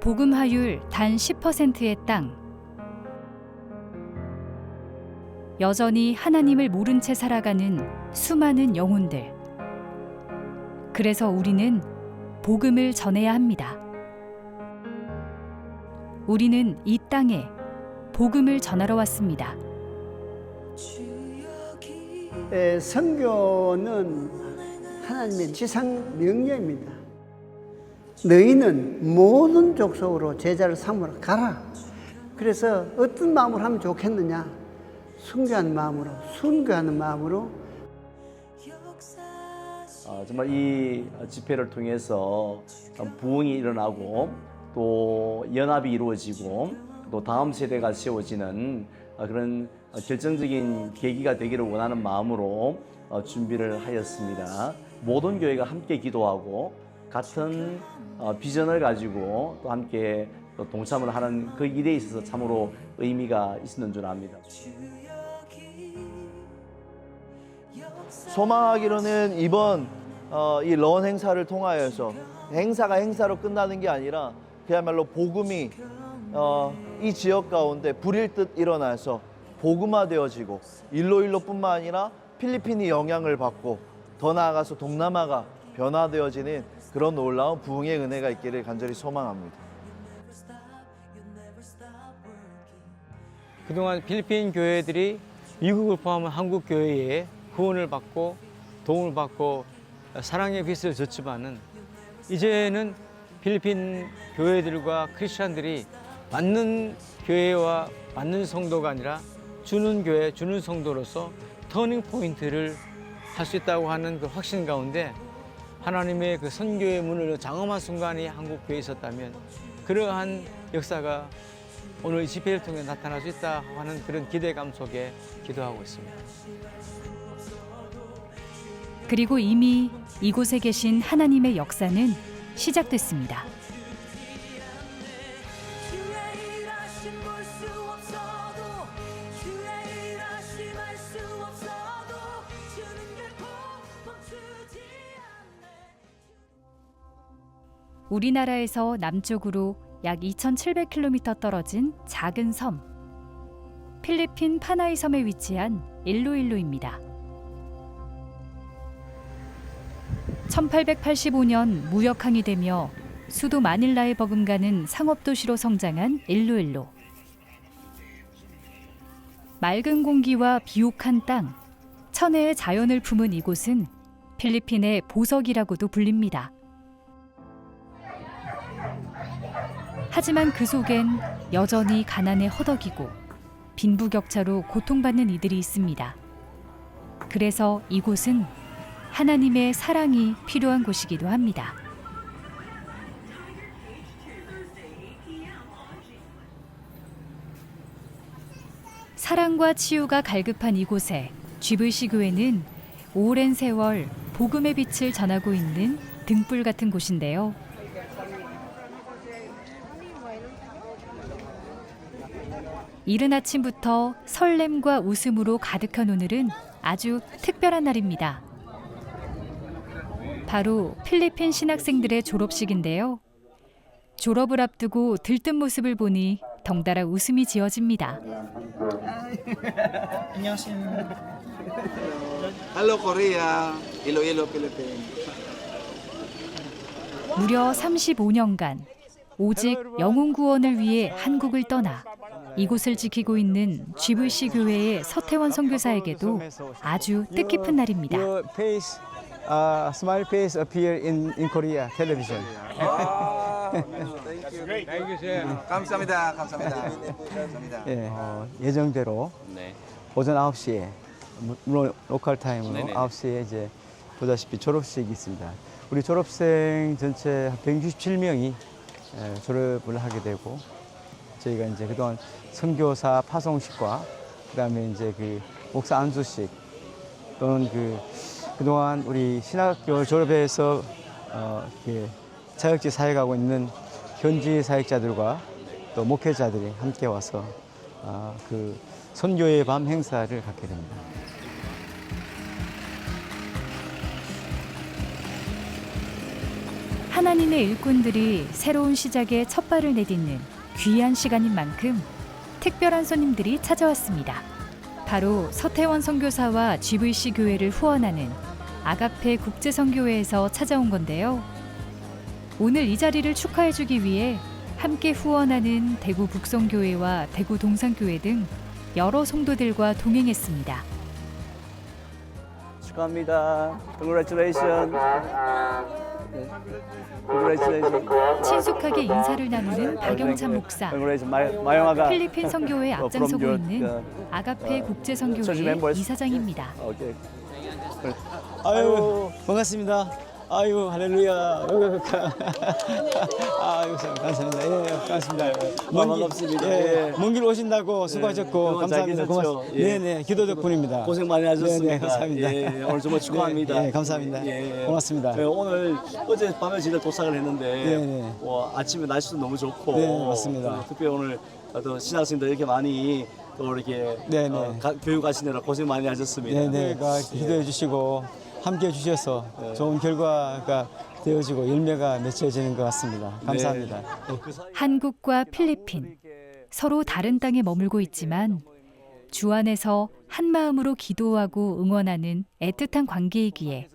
복음화율 단 10%의 땅. 여전히 하나님을 모른 채 살아가는 수많은 영혼들. 그래서 우리는 복음을 전해야 합니다. 우리는 이 땅에 복음을 전하러 왔습니다. 선교는 하나님의 지상 명령입니다. 너희는 모든 족속으로 제자를 삼으러 가라. 그래서 어떤 마음으로 하면 좋겠느냐? 순교하는 마음으로, 순교하는 마음으로. 정말 이 집회를 통해서 부흥이 일어나고 또 연합이 이루어지고 또 다음 세대가 세워지는 그런 결정적인 계기가 되기를 원하는 마음으로 준비를 하였습니다. 모든 교회가 함께 기도하고 같은 비전을 가지고 또 함께 동참을 하는 그 일에 있어서 참으로 의미가 있는 줄 압니다. 소망하기로는 이번 이 런 행사를 통하여서 행사가 행사로 끝나는 게 아니라 그야말로 복음이 이 지역 가운데 불일 듯 일어나서 복음화되어지고 일로일로뿐만 아니라 필리핀이 영향을 받고 더 나아가서 동남아가 변화되어지는 그런 놀라운 부흥의 은혜가 있기를 간절히 소망합니다. 그동안 필리핀 교회들이 미국을 포함한 한국 교회에 후원을 받고 도움을 받고 사랑의 빚을 졌지만은 이제는 필리핀 교회들과 크리스찬들이 맞는 교회와 맞는 성도가 아니라 주는 교회, 주는 성도로서 터닝 포인트를 할 수 있다고 하는 그 확신 가운데 하나님의 그 선교의 문을 장엄한 순간이 한국 교회에 있었다면 그러한 역사가 오늘 이 집회를 통해 나타날 수 있다 하는 그런 기대감 속에 기도하고 있습니다. 그리고 이미 이곳에 계신 하나님의 역사는 시작됐습니다. 우리나라에서 남쪽으로 약 2,700km 떨어진 작은 섬, 필리핀 파나이 섬에 위치한 일로일로입니다. 1885년 무역항이 되며 수도 마닐라에 버금가는 상업도시로 성장한 일로일로. 맑은 공기와 비옥한 땅, 천혜의 자연을 품은 이곳은 필리핀의 보석이라고도 불립니다. 하지만 그 속엔 여전히 가난에 허덕이고 빈부격차로 고통받는 이들이 있습니다. 그래서 이곳은 하나님의 사랑이 필요한 곳이기도 합니다. 사랑과 치유가 갈급한 이곳에 GVC 교회는 오랜 세월 복음의 빛을 전하고 있는 등불 같은 곳인데요. 이른 아침부터 설렘과 웃음으로 가득한 오늘은 아주 특별한 날입니다. 바로 필리핀 신학생들의 졸업식인데요. 졸업을 앞두고 들뜬 모습을 보니 덩달아 웃음이 지어집니다. 안녕하세요. Hello Korea. Iloilo Philippines. 무려 35년간 오직 영혼 구원을 위해 한국을 떠나 이곳을 지키고 있는 GVC 교회의 서태원 선교사에게도 아주 뜻깊은 날입니다. Your face, smile face appear in Korea television. Thank you, sir. 감사합니다. 감사합니다. 감사합니다. 예, 예정대로 오전 9시에 물론 로컬 타임으로 9시에 이제 보다시피 졸업식이 있습니다. 우리 졸업생 전체 167명이 졸업을 하게 되고 저희가 이제 그동안 선교사 파송식과 그다음에 이제 그 목사 안수식 또는 그동안 우리 신학교 졸업해서 자격지 사역하고 있는 현지 사역자들과 또 목회자들이 함께 와서 그 선교의 밤 행사를 갖게 됩니다. 하나님의 일꾼들이 새로운 시작에 첫 발을 내딛는 귀한 시간인 만큼 특별한 손님들이 찾아왔습니다. 바로 서태원 선교사와 GVC 교회를 후원하는 아가페 국제선교회에서 찾아온 건데요. 오늘 이 자리를 축하해주기 위해 함께 후원하는 대구 북성교회와 대구 동산교회 등 여러 성도들과 동행했습니다. 축하합니다. Congratulations. Congratulations. 친숙하게 인사를 나누는 박영찬 목사. Congratulations. 마영아가 필리핀 선교회 앞장서고 from 있는 your, 아가페 church 국제선교회 members. 이사장입니다. 오케이. 아유, 반갑습니다. 아유, 할렐루야. 아유, 감사합니다. 예, 반갑습니다. 반갑습니다. 예, 먼 길 오신다고 수고하셨고 감사합니다. 고맙습니다. 예. 네, 기도 덕분입니다. 고생 많이 하셨습니다. 네, 감사합니다. 예, 오늘 정말 축하합니다. 네, 감사합니다. 예. 고맙습니다. 네, 오늘 어젯밤에 진짜 도착을 했는데 네. 아침에 날씨도 너무 좋고 네, 맞습니다. 특별히 오늘 또 신학생들 이렇게 많이 또 이렇게 네, 네. 교육 가시느라 고생 많이 하셨습니다. 네, 기도해 주시고 함께 해 주셔서 좋은 결과가 되어지고 열매가 맺혀지는 것 같습니다. 감사합니다. 한국과 필리핀 서로 다른 땅에 머물고 있지만 주 안에서 한 마음으로 기도하고 응원하는 애틋한 관계이기에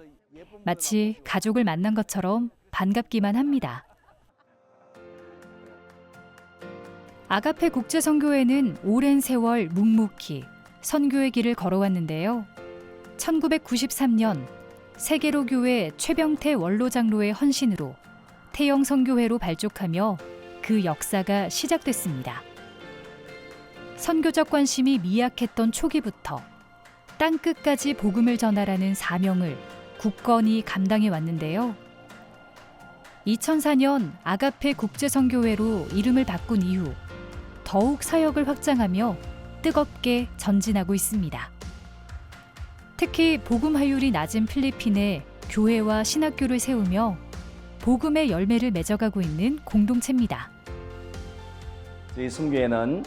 마치 가족을 만난 것처럼 반갑기만 합니다. 아가페 국제선교회는 오랜 세월 묵묵히 선교의 길을 걸어왔는데요. 1993년 세계로 교회 최병태 원로장로의 헌신으로 태영 선교회로 발족하며 그 역사가 시작됐습니다. 선교적 관심이 미약했던 초기부터 땅 끝까지 복음을 전하라는 사명을 굳건히 감당해 왔는데요. 2004년 아가페 국제선교회로 이름을 바꾼 이후 더욱 사역을 확장하며 뜨겁게 전진하고 있습니다. 특히 복음 화율이 낮은 필리핀에 교회와 신학교를 세우며 복음의 열매를 맺어가고 있는 공동체입니다. 저희 선교회는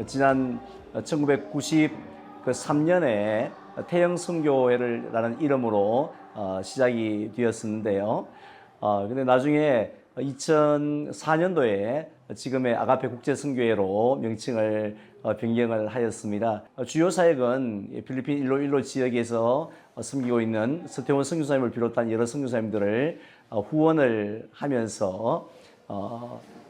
지난 1993년에 태영 선교회라는 이름으로 시작이 되었는데요. 근데 나중에 2004년도에 지금의 아가페 국제선교회로 명칭을 변경을 하였습니다. 주요 사역은 필리핀 일로일로 지역에서 섬기고 있는 서태원 선교사님을 비롯한 여러 선교사님들을 후원을 하면서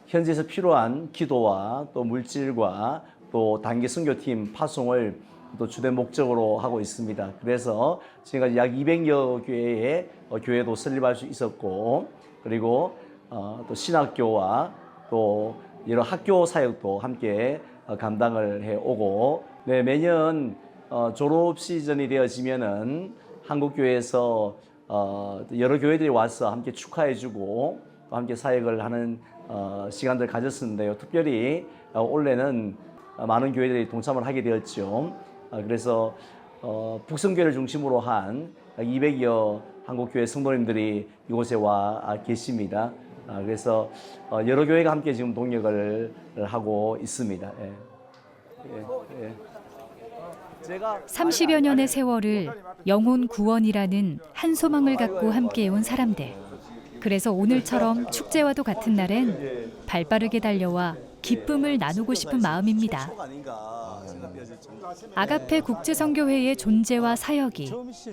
현지에서 필요한 기도와 또 물질과 또 단기 선교팀 파송을 또 주된 목적으로 하고 있습니다. 그래서 지금까지 약 200여 교회의 교회도 설립할 수 있었고, 그리고 또 신학교와 또 여러 학교 사역도 함께 감당을 해오고, 네, 매년 졸업 시즌이 되어지면은 한국 교회에서 여러 교회들이 와서 함께 축하해주고 또 함께 사역을 하는 시간들 가졌었는데요. 특별히 올해는 많은 교회들이 동참을 하게 되었죠. 그래서 북성교회를 중심으로 한 200여 한국교회 성도님들이 이곳에 와 계십니다. 그래서 여러 교회가 함께 지금 동역을 하고 있습니다. 예. 예. 제가 30여 년의 세월을 영혼 구원이라는 한 소망을 갖고 함께해온 사람들. 그래서 오늘처럼 축제와도 같은 날엔 발빠르게 달려와 기쁨을 나누고 싶은 마음입니다. 아가페 국제선교회의 존재와 사역이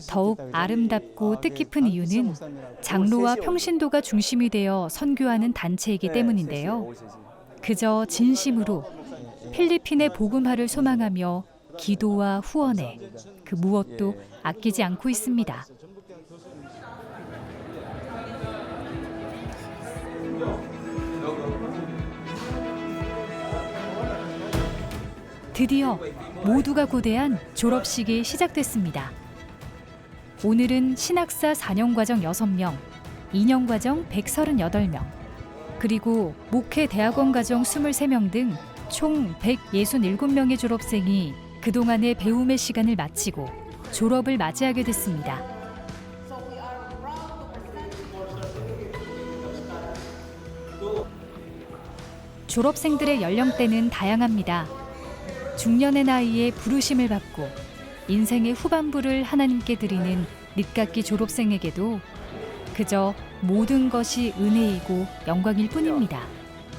더욱 아름답고 뜻깊은 이유는 장로와 평신도가 중심이 되어 선교하는 단체이기 때문인데요. 그저 진심으로 필리핀의 복음화를 소망하며 기도와 후원에 그 무엇도 아끼지 않고 있습니다. 드디어 모두가 고대한 졸업식이 시작됐습니다. 오늘은 신학사 4년과정 6명, 2년과정 138명, 그리고 목회 대학원 과정 23명 등 총 167명의 졸업생이 그동안의 배움의 시간을 마치고 졸업을 맞이하게 됐습니다. 졸업생들의 연령대는 다양합니다. 중년의 나이에 부르심을 받고 인생의 후반부를 하나님께 드리는 늦깎이 졸업생에게도 그저 모든 것이 은혜이고 영광일 뿐입니다.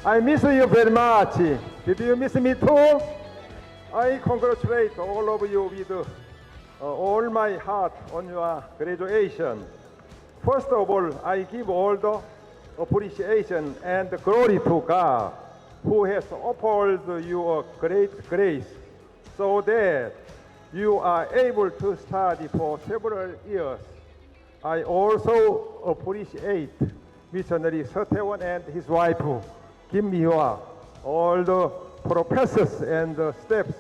I miss you very much. Did you miss me too? I congratulate all of you with all my heart on your graduation. First of all, I give all the appreciation and glory to God, who has offered you a great grace, so that you are able to study for several years. I also appreciate missionary 서태원 and his wife, 김미화, all the professors and the staffs.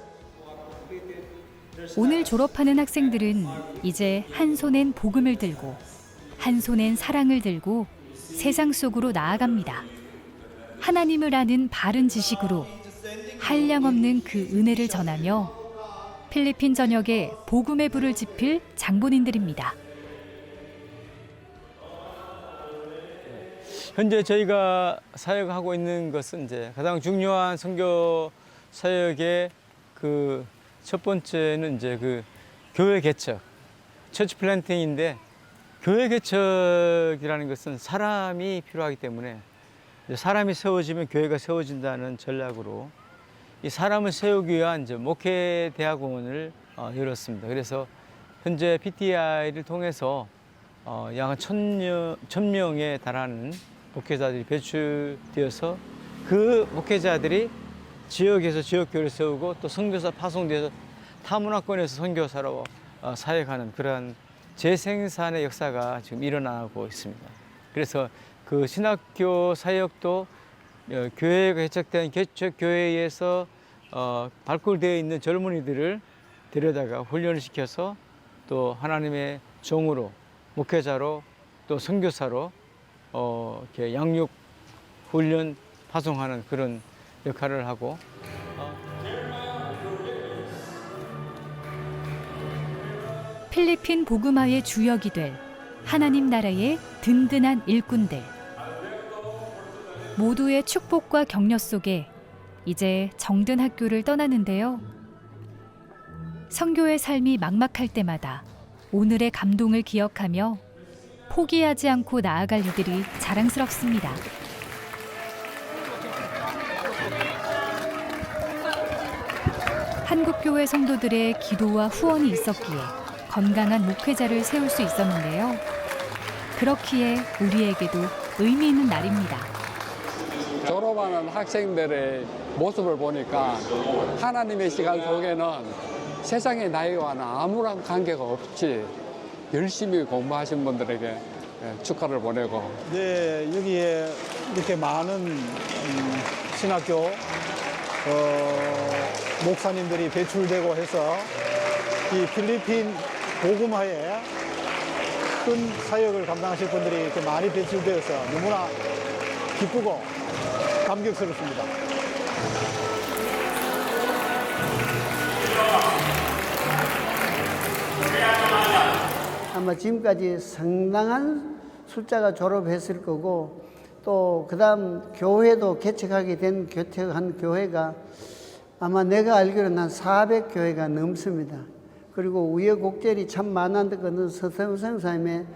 오늘 졸업하는 학생들은 이제 한 손엔 복음을 들고 한 손엔 사랑을 들고 세상 속으로 나아갑니다. 하나님을 아는 바른 지식으로 한량없는 그 은혜를 전하며 필리핀 전역에 복음의 불을 지필 장본인들입니다. 현재 저희가 사역하고 있는 것은 이제 가장 중요한 선교 사역의 그 첫 번째는 이제 그 교회 개척, 처치 플랜팅인데, 교회 개척이라는 것은 사람이 필요하기 때문에 사람이 세워지면 교회가 세워진다는 전략으로 이 사람을 세우기 위한 이제 목회 대학원을 열었습니다. 그래서 현재 PTI를 통해서 약 1,000명에 달하는 목회자들이 배출되어서 그 목회자들이 지역에서 지역교회를 세우고 또 선교사 파송돼서 타문화권에서 선교사로 사역하는 그러한 재생산의 역사가 지금 일어나고 있습니다. 그래서 그 신학교 사역도 교회가 개척된 개척교회에서 발굴되어 있는 젊은이들을 데려다가 훈련을 시켜서 또 하나님의 종으로, 목회자로, 또 선교사로 이렇게 양육, 훈련, 파송하는 그런 역할을 하고, 필리핀 복음화의 주역이 될 하나님 나라의 든든한 일꾼들. 모두의 축복과 격려 속에 이제 정든 학교를 떠나는데요. 선교의 삶이 막막할 때마다 오늘의 감동을 기억하며 포기하지 않고 나아갈 이들이 자랑스럽습니다. 한국교회 성도들의 기도와 후원이 있었기에 건강한 목회자를 세울 수 있었는데요. 그렇기에 우리에게도 의미 있는 날입니다. 졸업하는 학생들의 모습을 보니까 하나님의 시간 속에는 세상의 나이와는 아무런 관계가 없이 열심히 공부하신 분들에게 축하를 보내고, 네, 여기에 이렇게 많은 신학교 목사님들이 배출되고 해서 이 필리핀 복음화에 큰 사역을 감당하실 분들이 이렇게 많이 배출되어서 너무나 기쁘고 감격스럽습니다. 아마 지금까지 상당한 숫자가 졸업했을 거고, 또 그다음 교회도 개척한 교회가 아마 내가 알기로는 한 400교회가 넘습니다. 그리고 우여곡절이 참 많았던 서태원 선생님의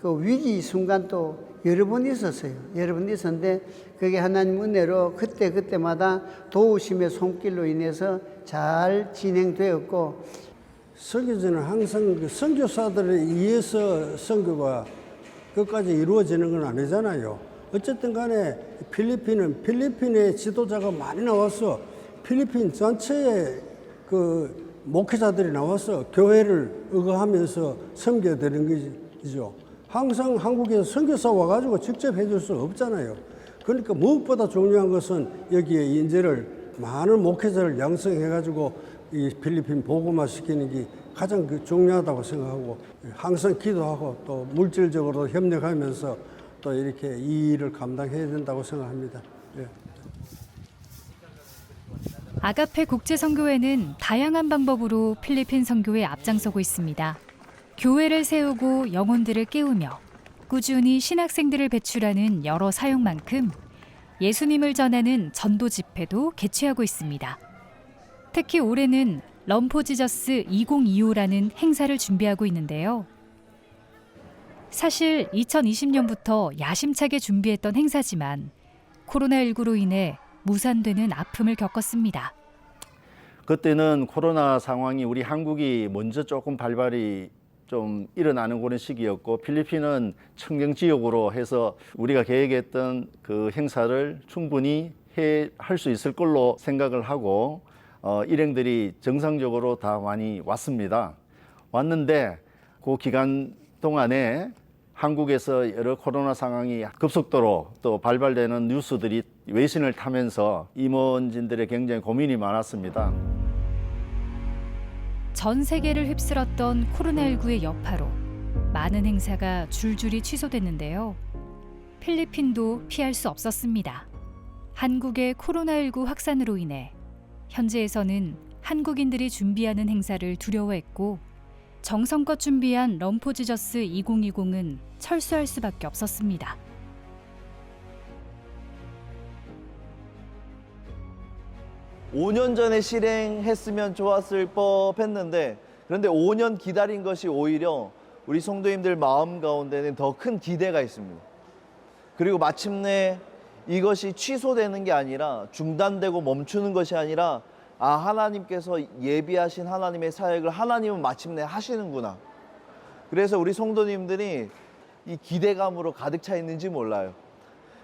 그 위기 순간 또 여러 번 있었어요. 여러 번 있었는데 그게 하나님 은혜로 그때마다 도우심의 손길로 인해서 잘 진행되었고, 선교제는 항상 그 선교사들에 의해서 선교가 끝까지 이루어지는 건 아니잖아요. 어쨌든 간에 필리핀의 지도자가 많이 나와서 필리핀 전체의 그 목회자들이 나와서 교회를 의거하면서 섬겨드리는 거죠. 항상 한국에서 선교사 와가지고 직접 해줄 수 없잖아요. 그러니까 무엇보다 중요한 것은 여기에 인재를, 많은 목회자를 양성해가지고 이 필리핀 복음화 시키는 게 가장 중요하다고 생각하고, 항상 기도하고 또 물질적으로 협력하면서 또 이렇게 이 일을 감당해야 된다고 생각합니다. 예. 아가페 국제선교회는 다양한 방법으로 필리핀 선교에 앞장서고 있습니다. 교회를 세우고 영혼들을 깨우며 꾸준히 신학생들을 배출하는 여러 사역만큼 예수님을 전하는 전도 집회도 개최하고 있습니다. 특히 올해는 럼포지저스 2025라는 행사를 준비하고 있는데요. 사실 2020년부터 야심차게 준비했던 행사지만 코로나19로 인해 무산되는 아픔을 겪었습니다. 그때는 코로나 상황이 우리 한국이 먼저 조금 발발이 좀 일어나는 그런 시기였고 필리핀은 청정 지역으로 해서 우리가 계획했던 그 행사를 충분히 할 수 있을 걸로 생각을 하고 일행들이 정상적으로 다 많이 왔습니다. 왔는데 그 기간 동안에 한국에서 여러 코로나 상황이 급속도로 또 발발되는 뉴스들이 외신을 타면서 임원진들의 굉장히 고민이 많았습니다. 전 세계를 휩쓸었던 코로나19의 여파로 많은 행사가 줄줄이 취소됐는데요. 필리핀도 피할 수 없었습니다. 한국의 코로나19 확산으로 인해 현지에서는 한국인들이 준비하는 행사를 두려워했고 정성껏 준비한 럼포지저스 2020은 철수할 수밖에 없었습니다. (5년) 전에 실행했으면 좋았을 법했는데 그런데 5년 기다린 것이 오히려 우리 성도님들 마음 가운데는 더 큰 기대가 있습니다. 그리고 마침내 이것이 취소되는 게 아니라 중단되고 멈추는 것이 아니라 하나님께서 예비하신 하나님의 사역을 하나님은 마침내 하시는구나. 그래서 우리 성도님들이 이 기대감으로 가득 차 있는지 몰라요.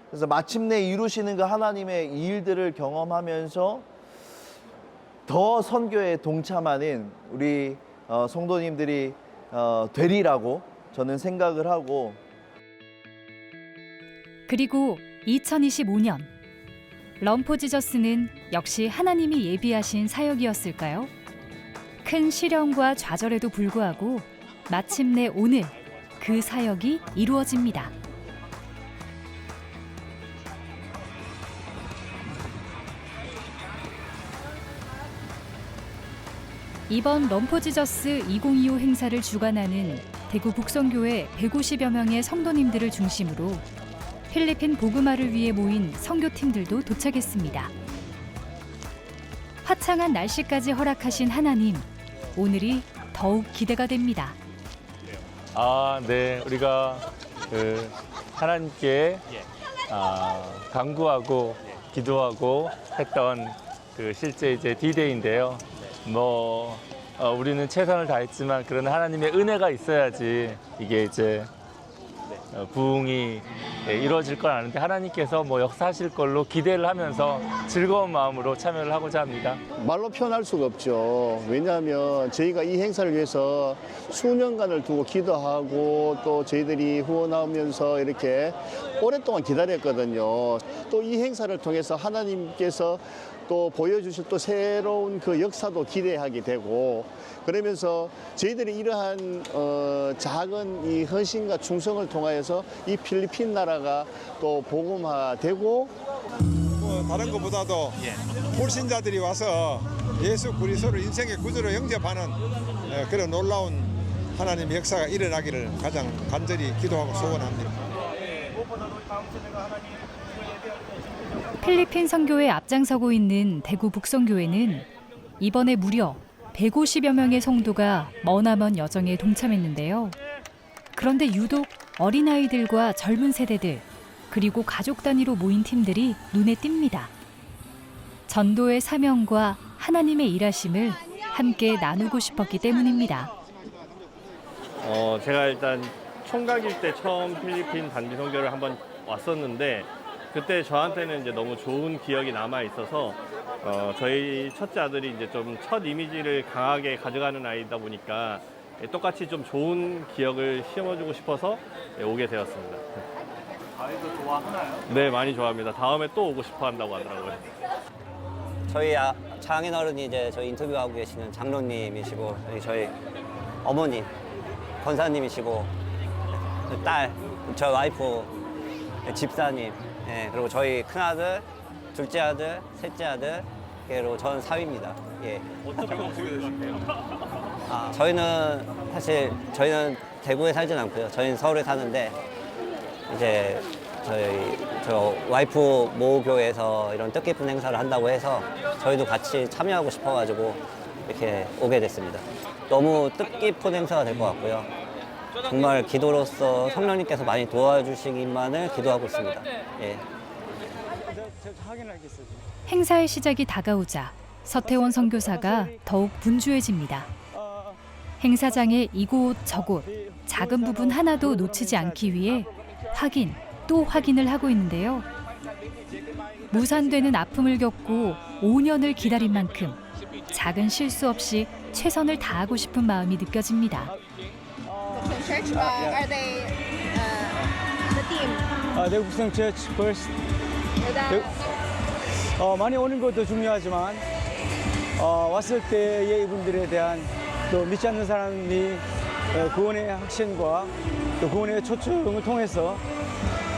그래서 마침내 이루시는 그 하나님의 일들을 경험하면서 더 선교에 동참하는 우리 성도님들이 되리라고 저는 생각을 하고. 그리고 2025년 럼포지저스는 역시 하나님이 예비하신 사역이었을까요? 큰 시련과 좌절에도 불구하고 마침내 오늘 그 사역이 이루어집니다. 이번 럼포지저스 2025 행사를 주관하는 대구 북성교회 150여 명의 성도님들을 중심으로 필리핀 복음화를 위해 모인 선교팀들도 도착했습니다. 화창한 날씨까지 허락하신 하나님, 오늘이 더욱 기대가 됩니다. 네, 우리가 하나님께 간구하고 기도하고 했던 실제 이제 D-Day인데요. 우리는 최선을 다했지만 그런 하나님의 은혜가 있어야지 이게 이제 부흥이 이루어질 건 아는데 하나님께서 역사하실 걸로 기대를 하면서 즐거운 마음으로 참여를 하고자 합니다. 말로 표현할 수가 없죠. 왜냐하면 저희가 이 행사를 위해서 수년간을 두고 기도하고 또 저희들이 후원하면서 이렇게 오랫동안 기다렸거든요. 또 이 행사를 통해서 하나님께서 또 보여주실 또 새로운 그 역사도 기대하게 되고 그러면서 저희들이 이러한 작은 이 헌신과 충성을 통하여서 이 필리핀 나라가 또 복음화되고 다른 것보다도 불신자들이 와서 예수 그리스도를 인생의 구주로 영접하는 그런 놀라운 하나님의 역사가 일어나기를 가장 간절히 기도하고 소원합니다. 필리핀 선교에 앞장서고 있는 대구 북성교회는 이번에 무려 150여 명의 성도가 머나먼 여정에 동참했는데요. 그런데 유독 어린아이들과 젊은 세대들 그리고 가족 단위로 모인 팀들이 눈에 띕니다. 전도의 사명과 하나님의 일하심을 함께 나누고 싶었기 때문입니다. 제가 일단 총각일 때 처음 필리핀 단기 선교를 한번 왔었는데 그때 저한테는 이제 너무 좋은 기억이 남아 있어서 저희 첫째 아들이 이제 좀 첫 이미지를 강하게 가져가는 아이다 보니까 똑같이 좀 좋은 기억을 심어주고 싶어서 오게 되었습니다. 아이도 좋아하나요? 네, 많이 좋아합니다. 다음에 또 오고 싶어 한다고 하더라고요. 저희 장인어른이 이제 저희 인터뷰하고 계시는 장로님이시고 저희 어머님 권사님이시고 딸, 저희 와이프 집사님, 그리고 저희 큰아들, 둘째 아들, 셋째 아들, 그리고 저는 사위입니다. 어떻게 오게 되셨나요? 저희는 대구에 살진 않고요. 저희는 서울에 사는데 이제 저 와이프 모교에서 이런 뜻깊은 행사를 한다고 해서 저희도 같이 참여하고 싶어가지고 이렇게 오게 됐습니다. 너무 뜻깊은 행사가 될 것 같고요. 정말 기도로서 성령님께서 많이 도와주시기만을 기도하고 있습니다. 예. 행사의 시작이 다가오자 서태원 선교사가 더욱 분주해집니다. 행사장의 이곳 저곳 작은 부분 하나도 놓치지 않기 위해 확인 또 확인을 하고 있는데요. 무산되는 아픔을 겪고 5년을 기다린 만큼 작은 실수 없이 최선을 다하고 싶은 마음이 느껴집니다. Church, are they the team? 대구 북성 처치 first. 많이 오는 것도 중요하지만 왔을 때의 이분들에 대한 또 믿지 않는 사람이 구원의 확신과 또 구원의 초청을 통해서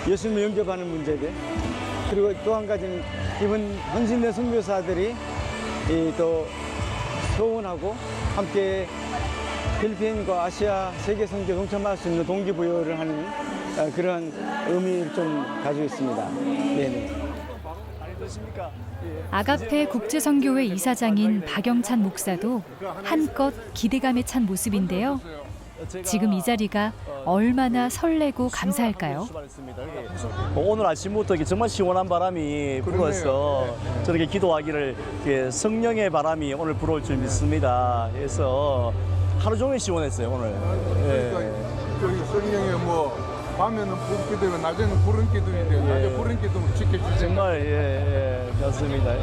예수님을 영접하는 문제들, 그리고 또 한 가지는 이번 헌신된 선교사들이 또 소원하고 함께 필리핀과 아시아 세계 선교 동참할 수 있는 동기부여를 하는 그런 의미를 좀 가지고 있습니다. 네네. 아가페 국제선교회 이사장인 박영찬 목사도 한껏 기대감에 찬 모습인데요. 지금 이 자리가 얼마나 설레고 감사할까요? 오늘 아침부터 정말 시원한 바람이 불어서 저렇게 기도하기를 성령의 바람이 오늘 불어올 줄 믿습니다. 그래서 하루 종일 시원했어요 오늘. 저기 성령의 뭐 밤에는 붓기도 낮에는 구름 기둥인데 낮에 구름 기둥을 지켜주세요. 정말 맞습니다.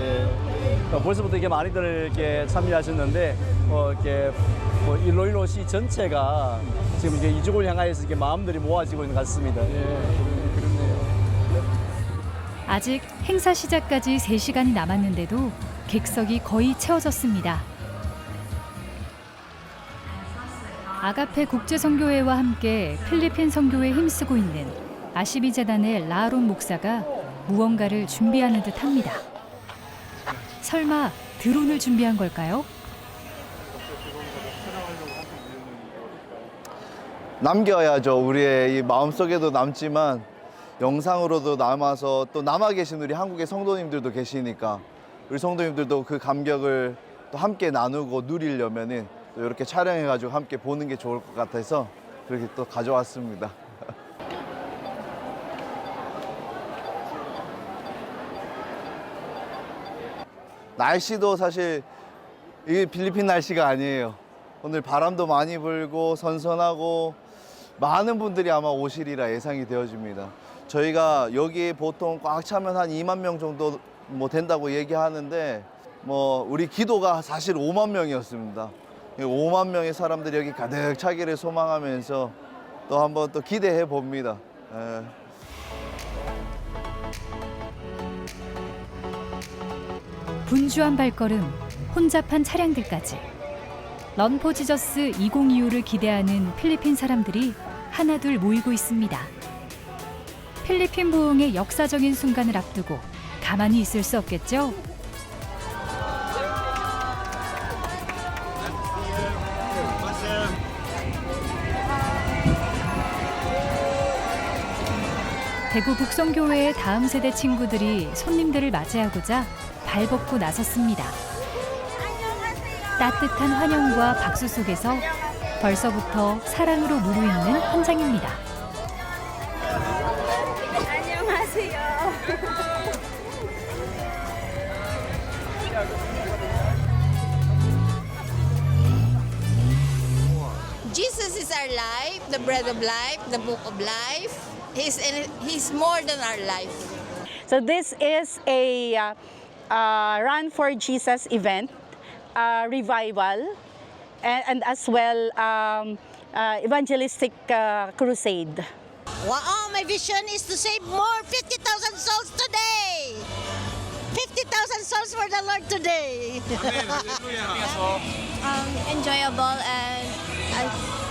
벌써부터 이렇게 많이들 이렇게 참여하셨는데 이렇게 일로일로시 전체가 지금 이제 이쪽을 향하여서 이렇게 마음들이 모아지고 있는 것 같습니다. 아직 행사 시작까지 3시간이 남았는데도 객석이 거의 채워졌습니다. 아가페 국제선교회와 함께 필리핀 선교에 힘쓰고 있는 아시비 재단의 라론 목사가 무언가를 준비하는 듯합니다. 설마 드론을 준비한 걸까요? 남겨야죠. 우리의 이 마음속에도 남지만 영상으로도 남아서 또 남아 계신 우리 한국의 성도님들도 계시니까 우리 성도님들도 그 감격을 또 함께 나누고 누리려면은 또 이렇게 촬영해가지고 함께 보는 게 좋을 것 같아서 그렇게 또 가져왔습니다. 날씨도 사실 이게 필리핀 날씨가 아니에요. 오늘 바람도 많이 불고 선선하고 많은 분들이 아마 오시리라 예상이 되어집니다. 저희가 여기 보통 꽉 차면 한 2만 명 정도 뭐 된다고 얘기하는데 뭐 우리 기도가 사실 5만 명이었습니다. 5만 명의 사람들이 여기 가득 차기를 소망하면서 또 한번 또 기대해 봅니다. 분주한 발걸음, 혼잡한 차량들까지. 런포지저스 2025를 기대하는 필리핀 사람들이 하나둘 모이고 있습니다. 필리핀 부흥의 역사적인 순간을 앞두고 가만히 있을 수 없겠죠? 대구 북성교회의 다음 세대 친구들이 손님들을 맞이하고자 발벗고 나섰습니다. 따뜻한 환영과 박수 속에서 벌써부터 사랑으로 무르익는 현장입니다. 안녕하세요. Jesus is our life, the bread of life, the book of life. He's more than our life. So this is a Run for Jesus event, revival, and as well evangelistic crusade. Wow, my vision is to save more 50,000 souls today. 50,000 souls for the Lord today. Enjoyable, and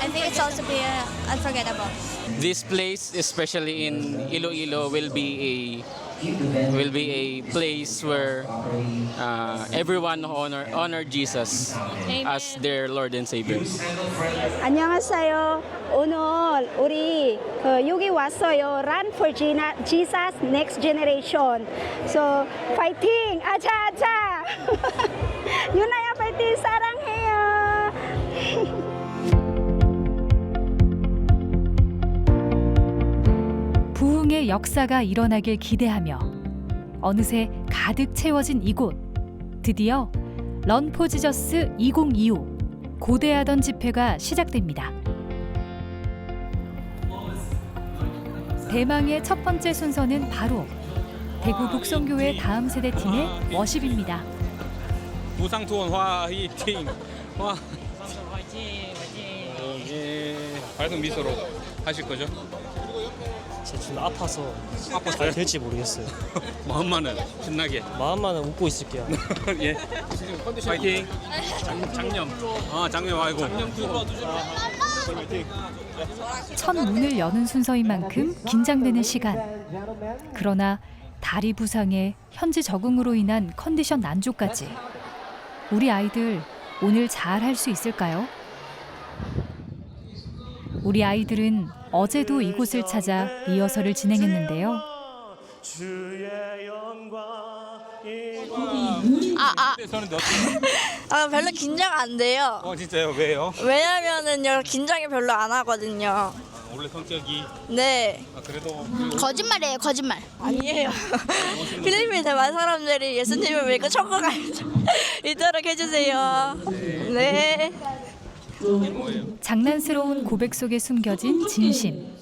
I think it's also be unforgettable. This place, especially in Iloilo, will be a place where everyone honor Jesus as their Lord and Savior. 안녕하세요. 오늘 우리 여기 왔어요. Run for Jesus Next Generation. So fighting, 아자 아자. 유나야 파이팅, 사랑해요. 부흥의 역사가 일어나길 기대하며 어느새 가득 채워진 이곳. 드디어 런 포 지저스 2025 고대하던 집회가 시작됩니다. 대망의 첫 번째 순서는 바로 대구 북성교회 다음 세대 팀의 워십입니다. 부상 투혼 화이팅! 화. 밝은 미소로 하실 거죠? 제 지금 아파서 잘 될지 모르겠어요. 마음만은 신나게. 마음만은 웃고 있을게요. 예. 파이팅. 장염. 장염 아이고. 장염 투혼. 첫 문을 여는 순서인 만큼 긴장되는 시간. 그러나 다리 부상에 현지 적응으로 인한 컨디션 난조까지. 우리 아이들 오늘 잘 할 수 있을까요? 우리 아이들은 어제도 이곳을 찾아 리허설을 진행했는데요. 별로 긴장 안 돼요. 진짜요? 왜요? 왜냐면은요 긴장이 별로 안 하거든요. 원래 성격이. 네. 그래도 거짓말이에요, 거짓말. 아니에요. 필리핀 대만 사람들이 예수님을 믿고 천국 갈 수 있도록 해주세요. 네. 장난스러운 고백 속에 숨겨진 진심.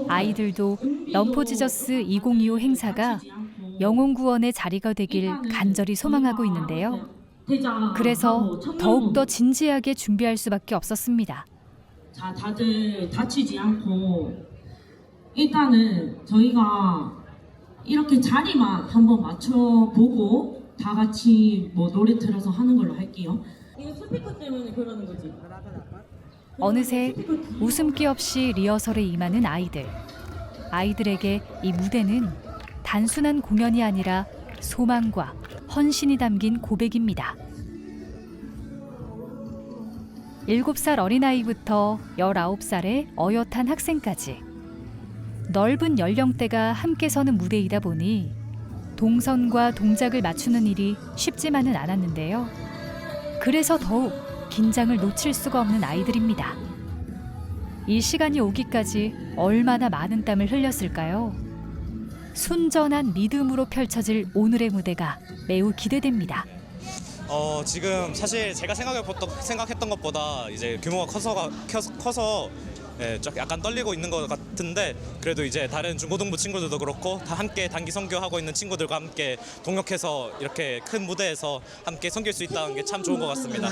아이들도 런포 지저스 2025 행사가 영혼 구원의 자리가 되길 간절히 소망하고 있는데요. 그래서 더욱더 진지하게 준비할 수밖에 없었습니다. 자, 다들 다치지 않고 일단은 저희가 이렇게 자리만 한번 맞춰보고 다 같이 뭐 노래 틀어서 하는 걸로 할게요. 이거 스피커 때문에 그러는 거지. 어느새 웃음기 없이 리허설에 임하는 아이들. 아이들에게 이 무대는 단순한 공연이 아니라 소망과 헌신이 담긴 고백입니다. 7살 어린아이부터 19살의 어엿한 학생까지 넓은 연령대가 함께 서는 무대이다 보니 동선과 동작을 맞추는 일이 쉽지만은 않았는데요. 그래서 더욱 긴장을 놓칠 수가 없는 아이들입니다. 이 시간이 오기까지 얼마나 많은 땀을 흘렸을까요? 순전한 믿음으로 펼쳐질 오늘의 무대가 매우 기대됩니다. 지금 사실 제가 생각했던 것보다 이제 규모가 커서 약간 떨리고 있는 것 같은데 그래도 이제 다른 중고등부 친구들도 그렇고 다 함께 단기 선교하고 있는 친구들과 함께 동역해서 이렇게 큰 무대에서 함께 섬길 수 있다는 게 참 좋은 것 같습니다.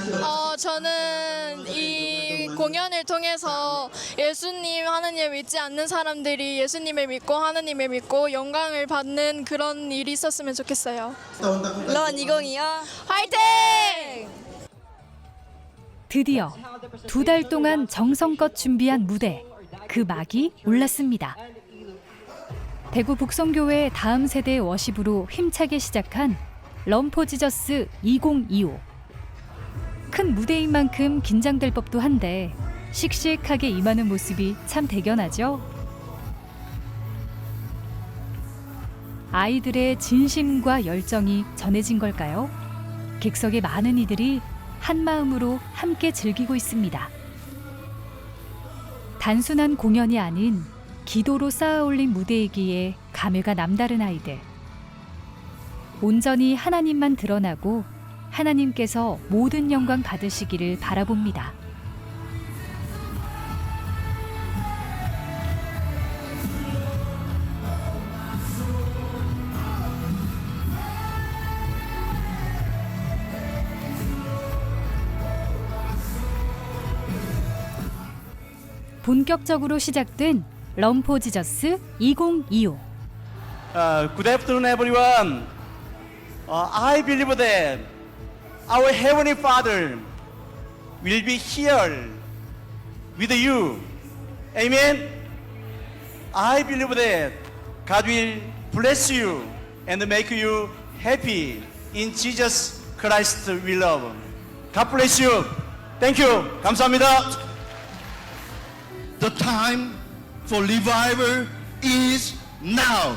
저는 이 공연을 통해서 예수님, 하느님을 믿지 않는 사람들이 예수님을 믿고 하느님을 믿고 영광을 받는 그런 일이 있었으면 좋겠어요. 런 2025 화이팅! 드디어 2달 동안 정성껏 준비한 무대, 그 막이 올랐습니다. 대구 북성교회 다음 세대의 워십으로 힘차게 시작한 런포 지저스 2025. 큰 무대인 만큼 긴장될 법도 한데 씩씩하게 임하는 모습이 참 대견하죠. 아이들의 진심과 열정이 전해진 걸까요? 객석의 많은 이들이 한 마음으로 함께 즐기고 있습니다. 단순한 공연이 아닌 기도로 쌓아올린 무대이기에 감회가 남다른 아이들. 온전히 하나님만 드러나고 하나님께서 모든 영광 받으시기를 바라봅니다. 본격적으로 시작된 런포 지저스 2025. Good afternoon, everyone. I believe that our Heavenly Father will be here with you. Amen. I believe that God will bless you and make you happy in Jesus Christ we love. God bless you. Thank you. 감사합니다. The time for revival is now.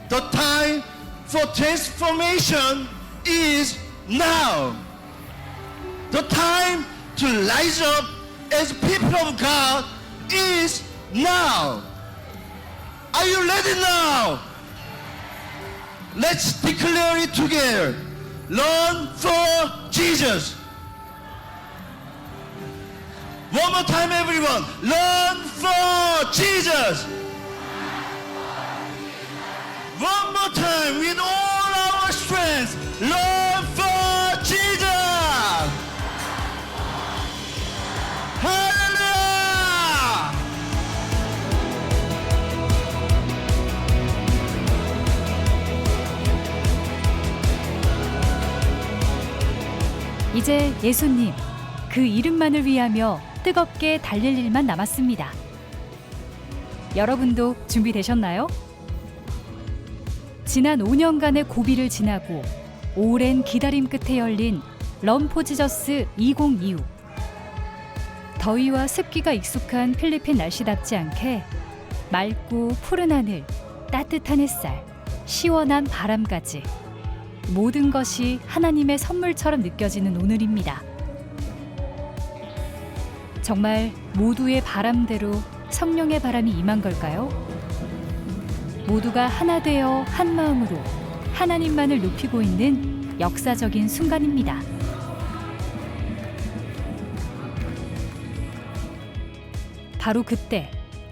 The time for transformation is now. The time to rise up as people of God is now. Are you ready now? Let's declare it together. Run for Jesus. One more time, everyone. Run for Jesus. One more time with all our strength. Run for Jesus. Hallelujah. 이제 예수님, 그 이름만을 위하며 뜨겁게 달릴 일만 남았습니다. 여러분도 준비되셨나요? 지난 5년간의 고비를 지나고 오랜 기다림 끝에 열린 런 포 지저스 2025. 더위와 습기가 익숙한 필리핀 날씨답지 않게 맑고 푸른 하늘, 따뜻한 햇살, 시원한 바람까지 모든 것이 하나님의 선물처럼 느껴지는 오늘입니다. 정말 모두의 바람대로 성령의 바람이 임한 걸까요? 모두가 하나 되어 한 마음으로 하나님만을 높이고 있는 역사적인 순간입니다. 바로 그때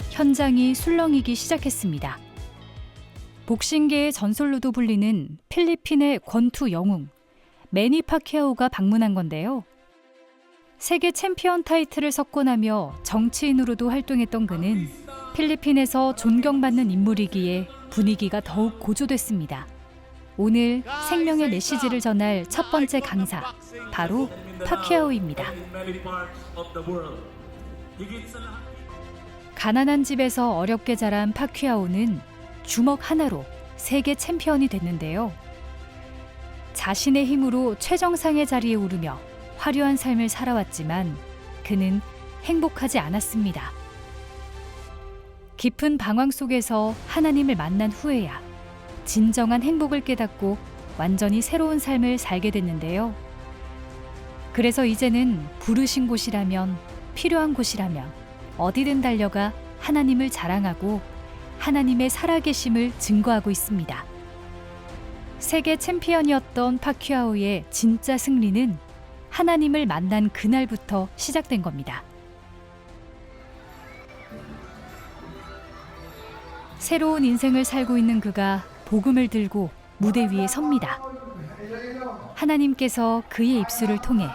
현장이 술렁이기 시작했습니다. 복싱계의 전설로도 불리는 필리핀의 권투 영웅 매니 파키아오가 방문한 건데요. 세계 챔피언 타이틀을 석권하며 정치인으로도 활동했던 그는 필리핀에서 존경받는 인물이기에 분위기가 더욱 고조됐습니다. 오늘 생명의 메시지를 전할 첫 번째 강사, 바로 파키아오입니다. 가난한 집에서 어렵게 자란 파키아오는 주먹 하나로 세계 챔피언이 됐는데요. 자신의 힘으로 최정상의 자리에 오르며 화려한 삶을 살아왔지만 그는 행복하지 않았습니다. 깊은 방황 속에서 하나님을 만난 후에야 진정한 행복을 깨닫고 완전히 새로운 삶을 살게 됐는데요. 그래서 이제는 부르신 곳이라면, 필요한 곳이라면 어디든 달려가 하나님을 자랑하고 하나님의 살아계심을 증거하고 있습니다. 세계 챔피언이었던 파키아오의 진짜 승리는 하나님을 만난 그날부터 시작된 겁니다. 새로운 인생을 살고 있는 그가 복음을 들고 무대 위에 섭니다. 하나님께서 그의 입술을 통해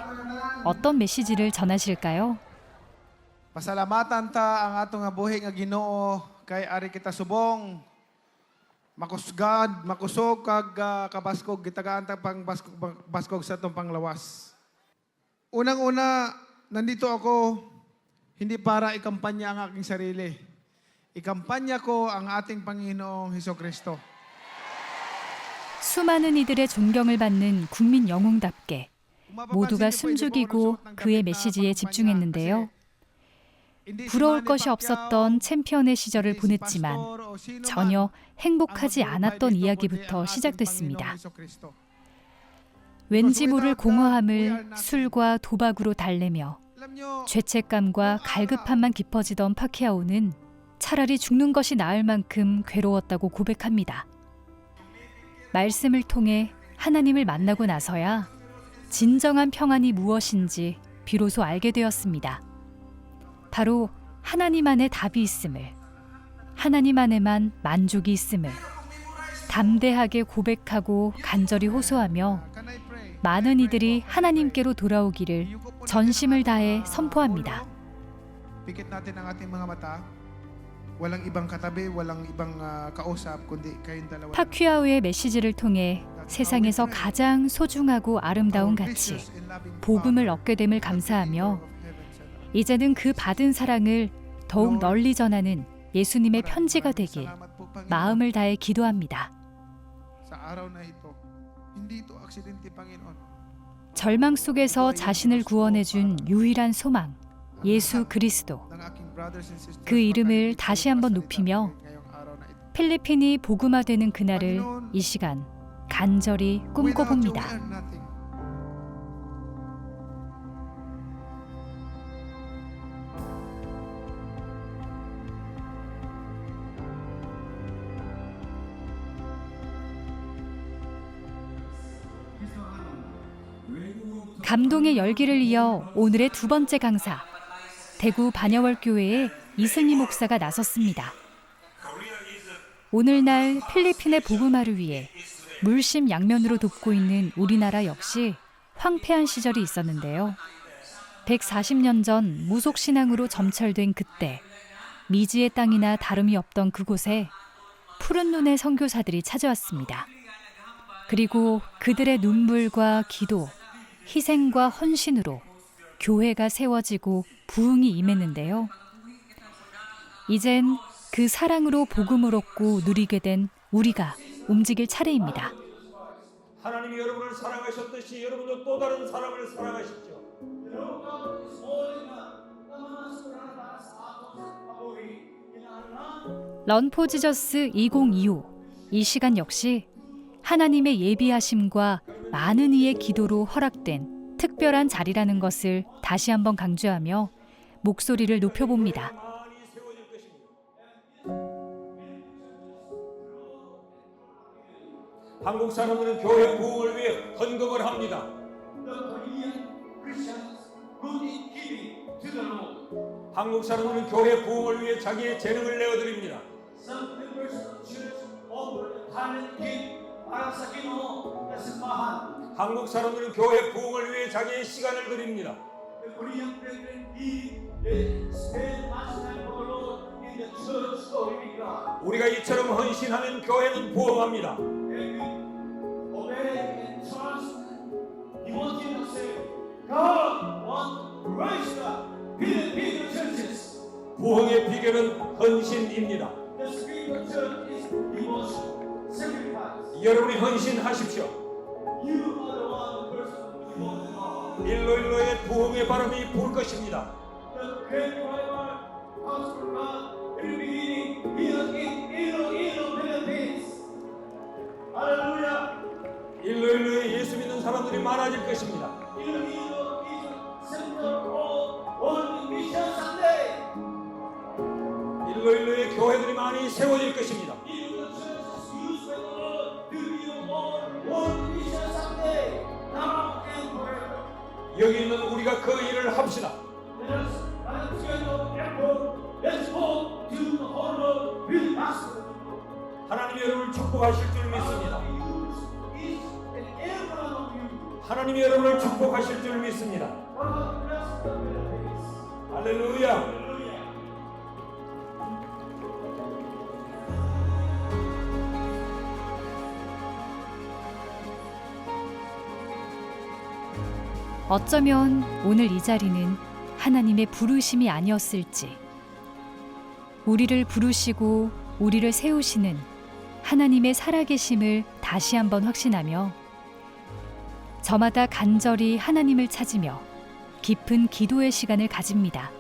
어떤 메시지를 전하실까요? Pasalamatan ta ang atong nga buhi nga Ginoo kay ari kita subong makusgad, makusog kag kabaskog gitagaan ta pang baskog sa atong panglawas. Unang-una, nandito ako hindi para ikampanya ang aking sarili. Ikampanya ko ang ating Panginoong Hesukristo. 수많은 이들의 존경을 받는 국민 영웅답게 모두가 숨죽이고 그의 메시지에 집중했는데요. 부러울 것이 없었던 챔피언의 시절을 보냈지만 전혀 행복하지 않았던 이야기부터 시작됐습니다. 왠지 모를 공허함을 술과 도박으로 달래며 죄책감과 갈급함만 깊어지던 파키아오는 차라리 죽는 것이 나을 만큼 괴로웠다고 고백합니다. 말씀을 통해 하나님을 만나고 나서야 진정한 평안이 무엇인지 비로소 알게 되었습니다. 바로 하나님 안에 답이 있음을, 하나님 안에만 만족이 있음을 담대하게 고백하고 간절히 호소하며 많은 이들이 하나님께로 돌아오기를 전심을 다해 선포합니다. Pikit natin ang ating mga mata. Walang ibang katabi, walang ibang kausap kundi kayong dalawa. 파퀴아오의 메시지를 통해 세상에서 가장 소중하고 아름다운 가치, 복음을 얻게 됨을 감사하며 이제는 그 받은 사랑을 더욱 널리 전하는 예수님의 편지가 되길 마음을 다해 기도합니다. 절망 속에서 자신을 구원해준 유일한 소망, 예수 그리스도. 그 이름을 다시 한번 높이며 필리핀이 복음화되는 그날을 이 시간 간절히 꿈꿔봅니다. 감동의 열기를 이어 오늘의 두 번째 강사, 대구 반야월교회의 이승희 목사가 나섰습니다. 오늘날 필리핀의 복음화를 위해 물심양면으로 돕고 있는 우리나라 역시 황폐한 시절이 있었는데요. 140년 전 무속신앙으로 점철된 그때 미지의 땅이나 다름이 없던 그곳에 푸른 눈의 선교사들이 찾아왔습니다. 그리고 그들의 눈물과 기도, 희생과 헌신으로 교회가 세워지고 부흥이 임했는데요. 이젠 그 사랑으로 복음을 얻고 누리게 된 우리가 움직일 차례입니다. 하나님이 여러분을 사랑하셨듯이 여러분도 또 다른 사람을 사랑하십시오. 런 포 지저스 2025. 이 시간 역시 하나님의 예비하심과 많은 이의 기도로 허락된 특별한 자리라는 것을 다시 한번 강조하며 목소리를 높여봅니다. 한국 사람들은 교회 부흥을 위해 헌금을 합니다. 한국 사람들은 교회 부흥을 위해 자기의 재능을 내어드립니다. 한국 사람들은 교회 부흥을 위해 자기의 시간을 드립니다. 우리가 이처럼 헌신하면 교회는 부흥합니다. 부흥의 비결은 헌신입니다. 여러분이 헌신하십시오. 일로일로의 부흥의 바람이 불 것입니다. 일로일로에 예수 믿는 사람들이 많아질 것입니다. 일로일로의 교회들이 많이 세워질 것입니다. 여기 있는 우리가 그 일을 합시다. 하나님이 여러분을 축복하실 줄 믿습니다. 하나님이 여러분을 축복하실 줄 믿습니다. 할렐루야. 어쩌면 오늘 이 자리는 하나님의 부르심이 아니었을지, 우리를 부르시고 우리를 세우시는 하나님의 살아계심을 다시 한번 확신하며 저마다 간절히 하나님을 찾으며 깊은 기도의 시간을 가집니다.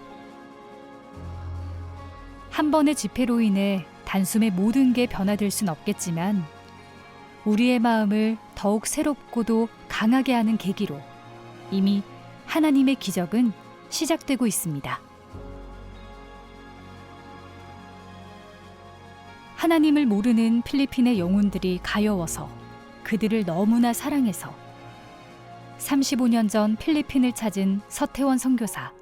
한 번의 집회로 인해 단숨에 모든 게 변화될 순 없겠지만 우리의 마음을 더욱 새롭고도 강하게 하는 계기로 이미 하나님의 기적은 시작되고 있습니다. 하나님을 모르는 필리핀의 영혼들이 가여워서 그들을 너무나 사랑해서 35년 전 필리핀을 찾은 서태원 선교사,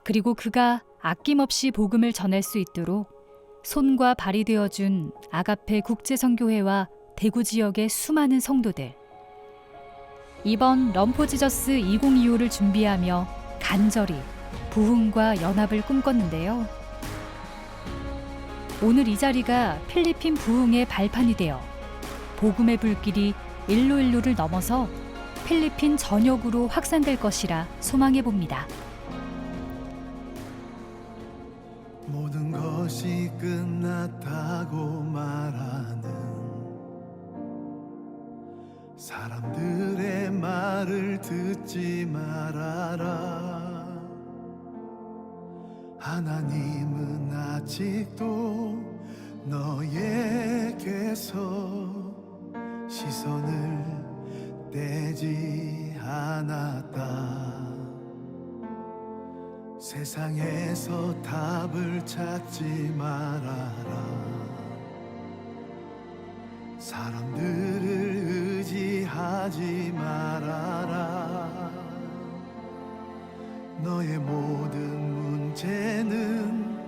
그리고 그가 아낌없이 복음을 전할 수 있도록 손과 발이 되어준 아가페 국제선교회와 대구 지역의 수많은 성도들, 이번 럼포지저스 2025를 준비하며 간절히 부흥과 연합을 꿈꿨는데요. 오늘 이 자리가 필리핀 부흥의 발판이 되어 복음의 불길이 일로일로를 넘어서 필리핀 전역으로 확산될 것이라 소망해 봅니다. 모든 것이 끝났다고 말하는 사람들의 말을 듣지 말아라. 하나님은 아직도 너에게서 시선을 떼지 않았다. 세상에서 답을 찾지 말아라. 사람들을 의지하지 하지 말아라. 너의 모든 문제는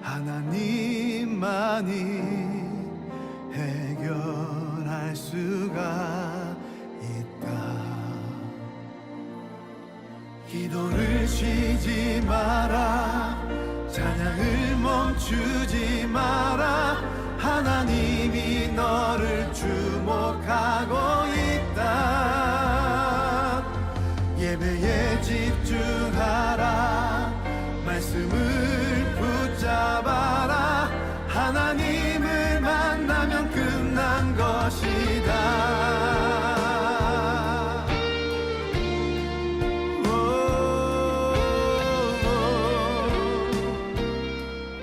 하나님만이 해결할 수가 있다. 기도를 쉬지 마라. 찬양을 멈추지 마라. 하나님이 너를 주목하고 있다. 예배에 집중하라. 말씀을 붙잡아라. 하나님을 만나면 끝난 것이다.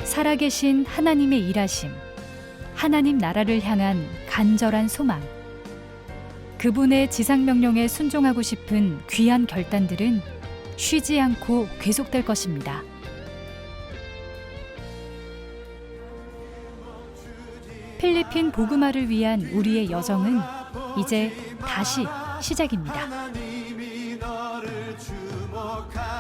살아계신 하나님의 일하심, 하나님 나라를 향한 간절한 소망. 그분의 지상명령에 순종하고 싶은 귀한 결단들은 쉬지 않고 계속될 것입니다. 필리핀 복음화를 위한 우리의 여정은 이제 다시 시작입니다. 하나님이 너를 주목하